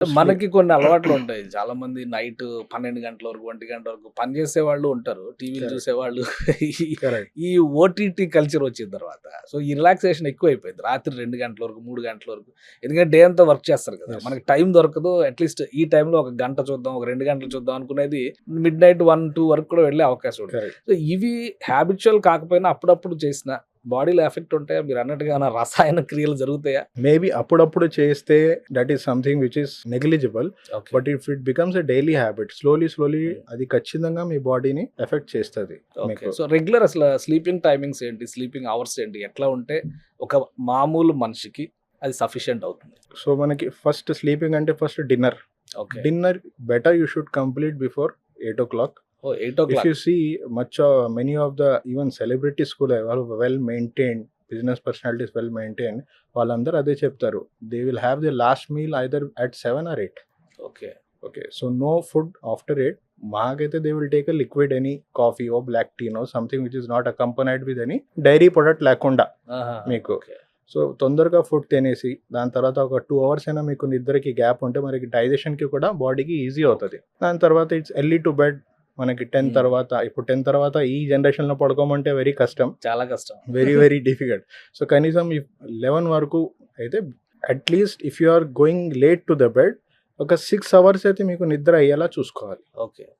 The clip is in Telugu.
మనకి కొన్ని అలవాట్లుంటాయి. చాలా మంది నైట్ 12 గంటల వరకు, 1 గంట వరకు పని చేసేవాళ్ళు ఉంటారు. టీవీలు కరెక్ట్. చూసేవాళ్ళు. ఈ కరెక్ట్. ఈ ఓటీటీ కల్చర్ వచ్చిన తర్వాత సో, ఈ రిలాక్సేషన్ ఎక్కువైపోయింది. రాత్రి 2 గంటల వరకు, 3 గంటల వరకు. ఎందుకంటే డే అంతా వర్క్ చేస్తారు కదా! యెస్. మనకి టైం దొరకదు. అట్‌లీస్ట్ ఈ టైంలో ఒక గంట చూద్దాం, ఒక 2 గంటలు చూద్దాం అనుకునేది మిడ్‌నైట్ 1, 2 వరకు కూడా వెళ్ళే అవకాశం ఉంది. కరెక్ట్. సో, ఇవి హ్యాబిచువల్ కాకపోయినా అప్పుడప్పుడు చేసిన బాడీలో ఎఫెక్ట్ ఉంటాయా? మీరు అన్నట్టుగా ఏమైనా రసాయన క్రియలు జరుగుతాయా? మేబీ అప్పుడప్పుడు చేస్తే that is something which is negligible. Okay. But if it becomes a daily habit slowly అది ఖచ్చితంగా మీ బాడీని ఎఫెక్ట్ చేస్తుంది ఓకే. మీకు. సో, రెగ్యులర్ అసల స్లీపింగ్ టైమింగ్స్ ఏంటి? స్లీపింగ్ అవర్స్ ఏంటి? ఎట్లా ఉంటే ఒక మామూలు మనిషికి అది సఫిషియంట్ అవుతుంది? సో మనకి ఫస్ట్ స్లీపింగ్ అంటే first dinner. Okay. Dinner better you should complete before 8 o'clock. Oh! 8 If you see many of the even celebrities కూడా well maintained business personalities well maintained, వాళ్ళందరూ అదే చెప్తారు. They will have their last meal either at 7 or 8. Okay. Okay, so no food after 8. మాకైతే they will take a liquid, any coffee or black tea or something which is not accompanied with any dairy product లేకుండా ఆహా! మీకు. ఓకే. సో తొందరగా ఫుడ్ తినేసి దాని తర్వాత ఒక 2 hours అయినా మీకు నిద్రకి గ్యాప్ ఉంటే మనకి డైజెషన్కి కూడా బాడీకి ఈజీ అవుతుంది. దాని తర్వాత ఇట్స్ ఎర్లీ టు బెడ్. మనకి 10 తర్వాత, ఇప్పుడు 10 తర్వాత ఈ జనరేషన్లో పడుకోమంటే వెరీ కష్టం, చాలా కష్టం. Very difficult. సో కనీసం 11 వరకు అయితే at least if you are going late to the bed ఒక 6 hours అయితే మీకు నిద్ర అయ్యేలా చూసుకోవాలి. ఓకే.